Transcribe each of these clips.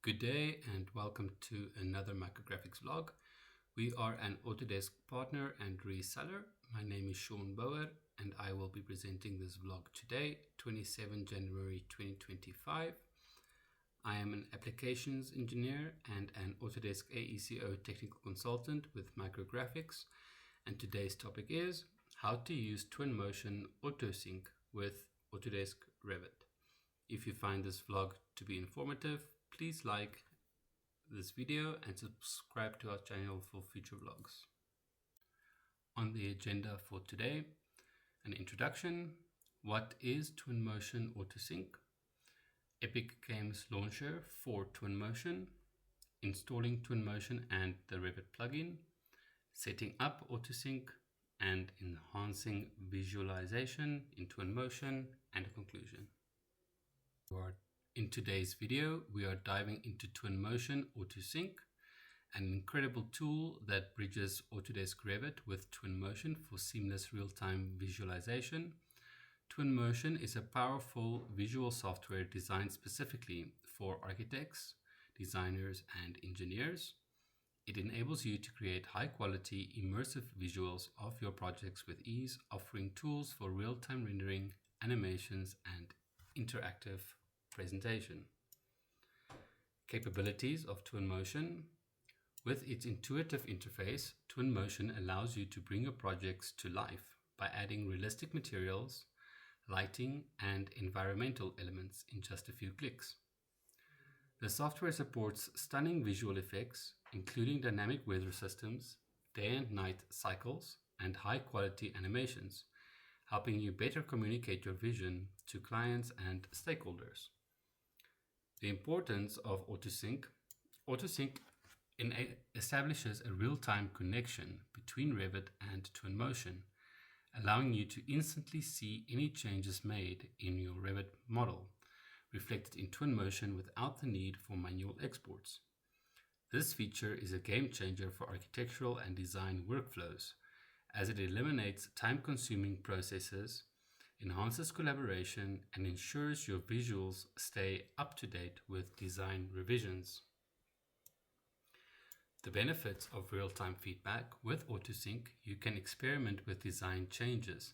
Good day and welcome to another Micrographics vlog. We are an Autodesk partner and reseller. My name is Sean Bauer and I will be presenting this vlog today, 27 January 2025. I am an applications engineer and an Autodesk AECO technical consultant with Micrographics, and today's topic is how to use Twinmotion autosync with Autodesk Revit. If you find this vlog to be informative, please like this video and subscribe to our channel for future vlogs. On the agenda for today, an introduction, what is Twinmotion autosync, Epic Games launcher for Twinmotion, installing Twinmotion and the Revit plugin, setting up autosync, and enhancing visualization in Twinmotion, and a conclusion. In today's video, we are diving into Twinmotion autosync, an incredible tool that bridges Autodesk Revit with Twinmotion for seamless real-time visualization. Twinmotion is a powerful visual software designed specifically for architects, designers, and engineers. It enables you to create high-quality, immersive visuals of your projects with ease, offering tools for real-time rendering, animations, and interactive presentation. Capabilities of Twinmotion. With its intuitive interface, Twinmotion allows you to bring your projects to life by adding realistic materials, lighting, and environmental elements in just a few clicks. The software supports stunning visual effects, including dynamic weather systems, day and night cycles, and high-quality animations, helping you better communicate your vision to clients and stakeholders. The importance of autosync. Autosync establishes a real-time connection between Revit and Twinmotion, allowing you to instantly see any changes made in your Revit model, reflected in Twinmotion without the need for manual exports. This feature is a game changer for architectural and design workflows, as it eliminates time-consuming processes, enhances collaboration, and ensures your visuals stay up to date with design revisions. The benefits of real-time feedback. With autosync, you can experiment with design changes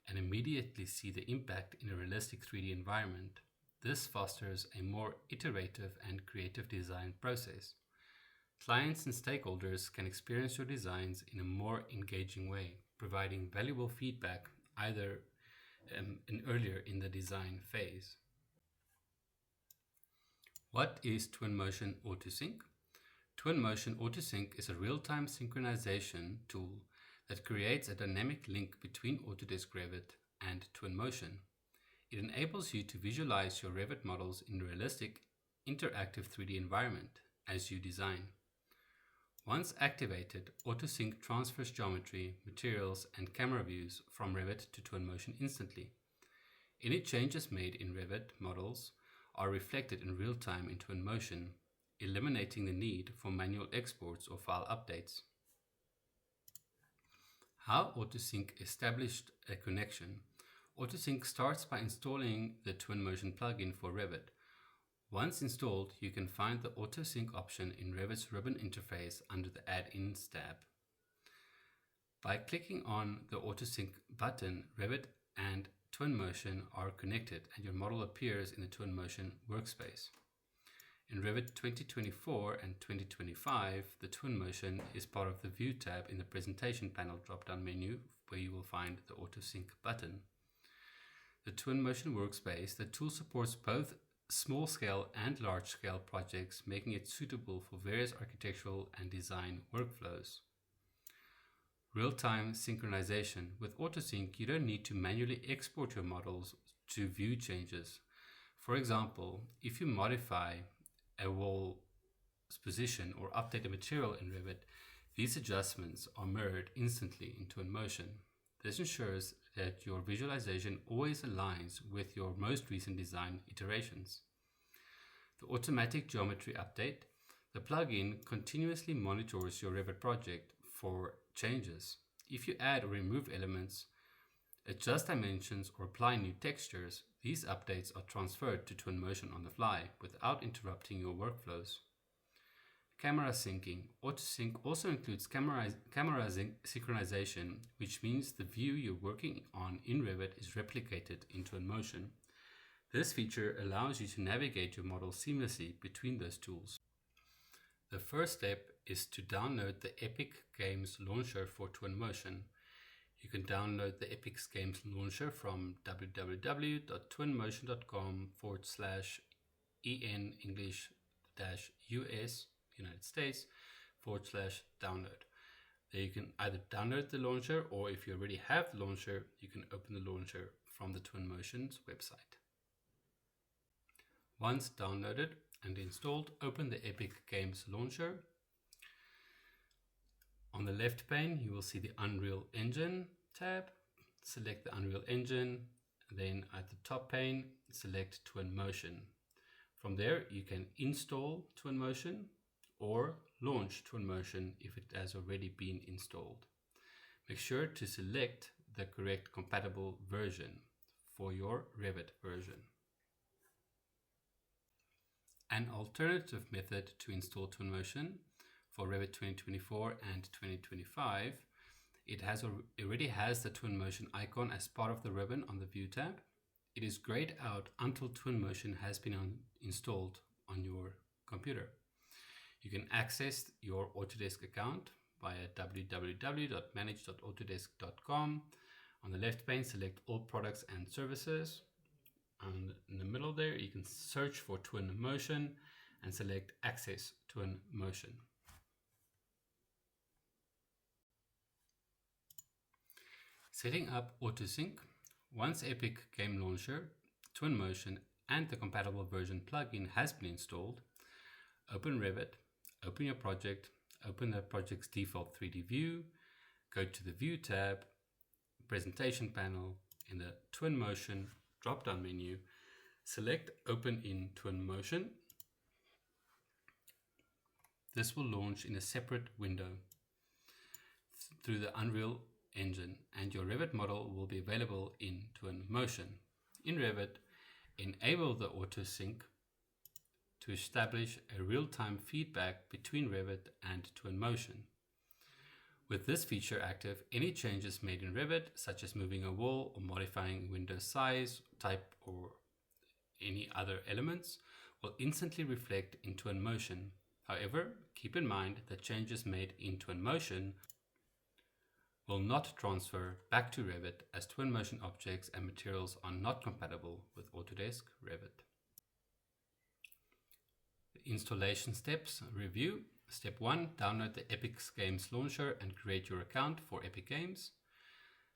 and immediately see the impact in a realistic 3D environment. This fosters a more iterative and creative design process. Clients and stakeholders can experience your designs in a more engaging way, providing valuable feedback either earlier in the design phase. What is Twinmotion autosync? Twinmotion autosync is a real-time synchronization tool that creates a dynamic link between Autodesk Revit and Twinmotion. It enables you to visualize your Revit models in a realistic, interactive 3D environment as you design. Once activated, autosync transfers geometry, materials, and camera views from Revit to Twinmotion instantly. Any changes made in Revit models are reflected in real time in Twinmotion, eliminating the need for manual exports or file updates. How autosync established a connection. Autosync starts by installing the Twinmotion plugin for Revit. Once installed, you can find the autosync option in Revit's ribbon interface under the Add-ins tab. By clicking on the autosync button, Revit and Twinmotion are connected and your model appears in the Twinmotion workspace. In Revit 2024 and 2025, the Twinmotion is part of the View tab in the Presentation panel drop-down menu, where you will find the autosync button. The Twinmotion workspace, the tool supports both small-scale and large-scale projects, making it suitable for various architectural and design workflows. Real-time synchronization. With autosync, you don't need to manually export your models to view changes. For example, if you modify a wall's position or update a material in Revit, these adjustments are mirrored instantly in Twinmotion. This ensures that your visualization always aligns with your most recent design iterations. The automatic geometry update. The plugin continuously monitors your Revit project for changes. If you add or remove elements, adjust dimensions or apply new textures, these updates are transferred to Twinmotion on the fly without interrupting your workflows. Camera syncing. Autosync also includes camera synchronization, which means the view you're working on in Revit is replicated in Twinmotion. This feature allows you to navigate your model seamlessly between those tools. The first step is to download the Epic Games Launcher for Twinmotion. You can download the Epic Games Launcher from www.twinmotion.com/en English-US United States /download. There you can either download the launcher, or if you already have the launcher, you can open the launcher from the Twinmotion's website. Once downloaded and installed, open the Epic Games Launcher. On the left pane, you will see the Unreal Engine tab. Select the Unreal Engine. Then at the top pane, select Twinmotion. From there, you can install Twinmotion or launch Twinmotion if it has already been installed. Make sure to select the correct compatible version for your Revit version. An alternative method to install Twinmotion for Revit 2024 and 2025, it already has the Twinmotion icon as part of the ribbon on the View tab. It is grayed out until Twinmotion has been installed on your computer. You can access your Autodesk account via www.manage.autodesk.com. On the left pane, select All Products and Services. And in the middle there, you can search for Twinmotion and select Access Twinmotion. Setting up AutoSync. Once Epic Game Launcher, Twinmotion, and the compatible version plugin has been installed, open Revit, open your project, open the project's default 3D view, go to the View tab, Presentation panel. In the Twinmotion drop-down menu, select Open in Twinmotion. This will launch in a separate window through the Unreal Engine, and your Revit model will be available in Twinmotion. In Revit, enable the AutoSync to establish a real-time feedback between Revit and Twinmotion. With this feature active, any changes made in Revit, such as moving a wall or modifying window size, type, or any other elements, will instantly reflect in Twinmotion. However, keep in mind that changes made in Twinmotion will not transfer back to Revit, as Twinmotion objects and materials are not compatible with Autodesk Revit. The installation steps review. Step 1, download the Epic Games Launcher and create your account for Epic Games.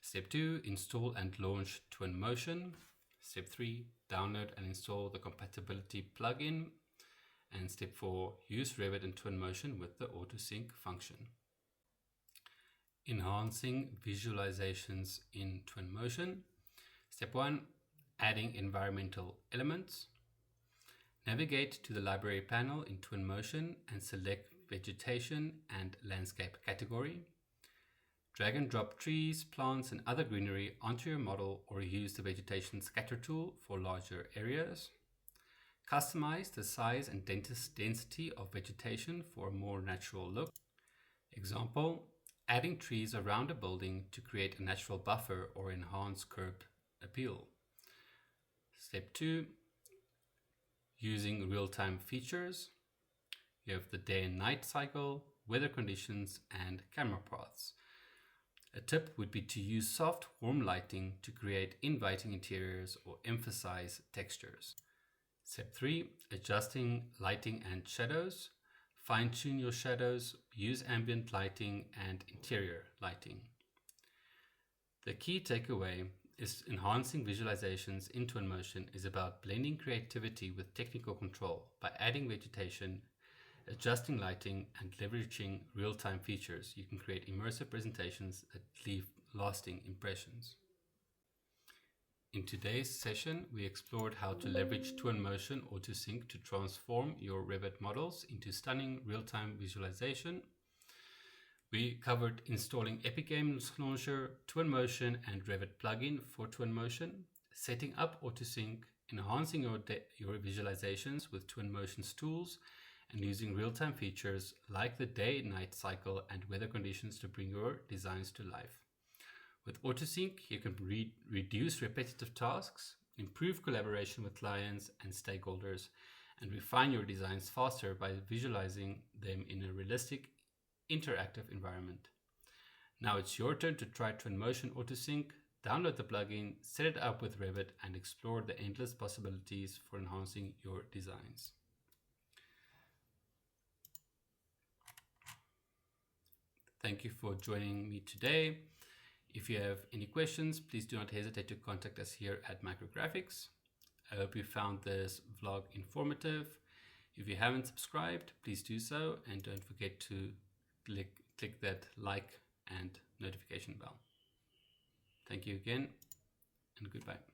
Step 2, install and launch Twinmotion. Step 3, download and install the compatibility plugin. And step 4, use Revit and Twinmotion with the AutoSync function. Enhancing visualizations in Twinmotion. Step 1, adding environmental elements. Navigate to the library panel in Twinmotion and select Vegetation and Landscape category. Drag and drop trees, plants, and other greenery onto your model, or use the Vegetation Scatter tool for larger areas. Customize the size and density of vegetation for a more natural look. Example, adding trees around a building to create a natural buffer or enhance curb appeal. Step 2, using real-time features. You have the day and night cycle, weather conditions, and camera paths. A tip would be to use soft, warm lighting to create inviting interiors or emphasize textures. Step 3, adjusting lighting and shadows. Fine-tune your shadows, use ambient lighting and interior lighting. The key takeaway is enhancing visualizations in Twinmotion is about blending creativity with technical control by adding vegetation, adjusting lighting, and leveraging real-time features. You can create immersive presentations that leave lasting impressions. In today's session, we explored how to leverage Twinmotion AutoSync to transform your Revit models into stunning real-time visualization. We covered installing Epic Games Launcher, Twinmotion, and Revit plugin for Twinmotion, setting up autosync, enhancing your visualizations with Twinmotion's tools, and using real-time features like the day-night cycle and weather conditions to bring your designs to life. With autosync, you can reduce repetitive tasks, improve collaboration with clients and stakeholders, and refine your designs faster by visualizing them in a realistic, interactive environment. Now it's your turn to try Twinmotion Autosync. Download the plugin, set it up with Revit, and explore the endless possibilities for enhancing your designs. Thank you for joining me today. If you have any questions, please do not hesitate to contact us here at Micrographics. I hope you found this vlog informative. If you haven't subscribed, please do so, and don't forget to click that like and notification bell. Thank you again, and goodbye.